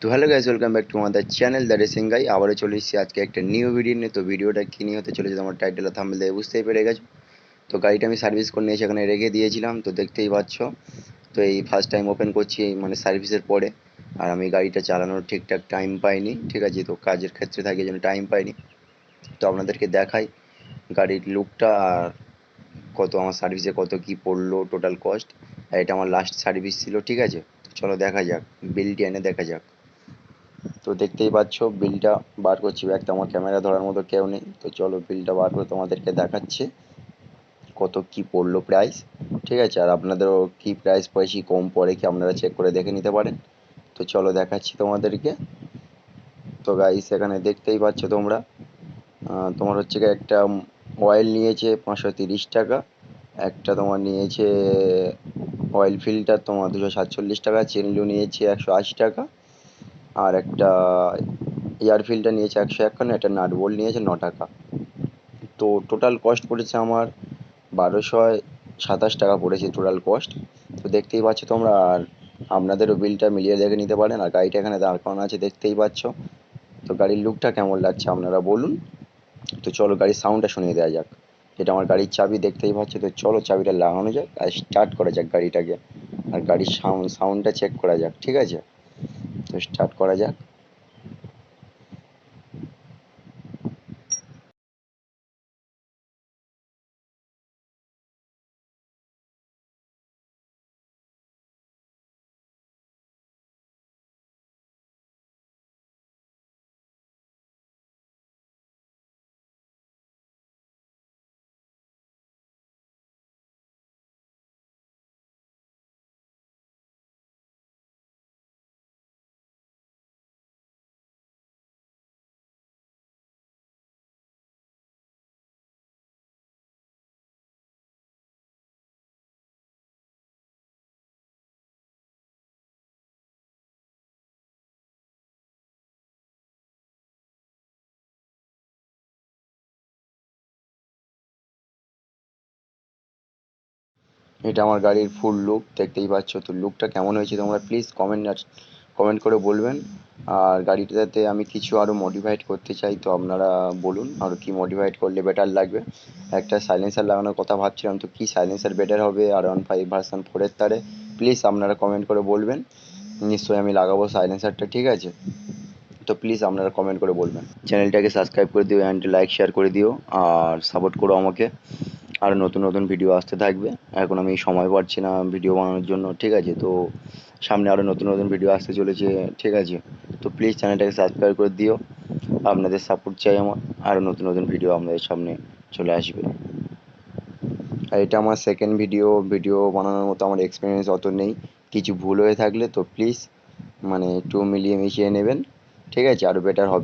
তো hello guys, welcome back to আমাদের channel the racing গাই। আবারও চলে এসেছি আজকে একটা নিউ ভিডিও নিয়ে। তো ভিডিওটা কী নিয়ে হতে চলেছে তোমার টাইটেল আর থাম্বনেল দেখে বুঝতেই পেরে গেছো। তো গাড়িটা আমি সার্ভিস করে নিয়ে সেখানে রেখে দিয়েছিলাম, তো দেখতেই পাচ্ছ। তো এই ফার্স্ট টাইম ওপেন করছি মানে সার্ভিসের পরে। আর আমি গাড়িটা চালানোর ঠিকঠাক টাইম পাইনি, ঠিক আছে, তো কাজের ক্ষেত্রে থাকি জন্য টাইম পাইনি। তো আপনাদেরকে দেখাই গাড়ির লুকটা আর কত আমার সার্ভিসে কত কি পড়লো টোটাল কস্ট। আর এটা আমার লাস্ট সার্ভিস ছিল, ঠিক আছে। তো চলো দেখা যাক, বিলটি এনে দেখা যাক। তো দেখতেই পাচ্ছ বিলটা বার করছি, ব্যাগ তো আমার ক্যামেরা ধরার মতো কেউ নেই। তো চলো বিলটা বার করে তোমাদেরকে দেখাচ্ছে কত কি পড়লো প্রাইস, ঠিক আছে। আর আপনাদেরও কি প্রাইস পড়েছি, কম পড়ে কি আপনারা চেক করে দেখে নিতে পারেন। তো চলো দেখাচ্ছি তোমাদেরকে। তো গাইস এখানে দেখতেই পাচ্ছ তোমরা, তোমার হচ্ছে গিয়ে একটা অয়েল নিয়েছে 530 টাকা, একটা তোমার নিয়েছে অয়েল ফিল্টার তোমার 247 টাকা, চেনলু নিয়েছে 180 টাকা, আর একটা এয়ার ফিল্টার নিয়েছে 151, একটা নাট বোল্ট নিয়েছে 9 টাকা। তো টোটাল কস্ট পড়েছে আমার 1227 টাকা পড়েছে টোটাল কস্ট। তো দেখতেই পাচ্ছ তোমরা, আর আপনাদেরও বিলটা মিলিয়ে দেখে নিতে পারেন। আর গাড়িটা এখানে দাঁড় করানো আছে দেখতেই পাচ্ছ। তো গাড়ির লুকটা কেমন লাগছে আপনারা বলুন। তো চলো গাড়ির সাউন্ডটা শুনিয়ে দেওয়া যাক। এটা আমার গাড়ির চাবি দেখতেই পাচ্ছ। তো চলো চাবিটা লাগানো যাক আর স্টার্ট করা যাক গাড়িটাকে। আর গাড়ির সাউন্ডটা চেক করা যাক, ঠিক আছে। তো স্টার্ট করা যাক। এটা আমার গাড়ির ফুল লুক দেখতেই পাচ্ছ। তো লুকটা কেমন হয়েছে তোমরা প্লিজ কমেন্ট করে বলবেন। আর গাড়িটাতে আমি কিছু আরও মডিফাইড করতে চাই, তো আপনারা বলুন আরও কি মডিফাইড করলে বেটার লাগবে। একটা সাইলেন্সার লাগানোর কথা ভাবছিলাম, তো কি সাইলেন্সার বেটার হবে R15 ভার্সন 4-এর তারে, প্লিজ আপনারা কমেন্ট করে বলবেন। নিশ্চয়ই আমি লাগাবো সাইলেন্সারটা, ঠিক আছে। তো প্লিজ আপনারা কমেন্ট করে বলবেন। চ্যানেলটাকে সাবস্ক্রাইব করে দিও অ্যান্ড লাইক শেয়ার করে দিও, আর সাপোর্ট করো আমাকে। আরও নতুন নতুন ভিডিও আসতে থাকবে। এখন আমি সময় পাচ্ছি না ভিডিও বানানোর জন্য, ঠিক আছে। তো সামনে আরও নতুন নতুন ভিডিও আসতে চলেছে, ঠিক আছে। তো প্লিজ চ্যানেলটাকে সাবস্ক্রাইব করে দিও। আপনাদের সাপোর্ট চাই আমার, আরও নতুন নতুন ভিডিও আপনাদের সামনে চলে আসবে। আর এটা আমার সেকেন্ড ভিডিও বানানোর মতো আমার এক্সপিরিয়েন্স অত নেই। কিছু ভুল হয়ে থাকলে তো প্লিজ মানে একটু মিলিয়ে মিশিয়ে নেবেন, ঠিক আছে। আরও বেটার হবে।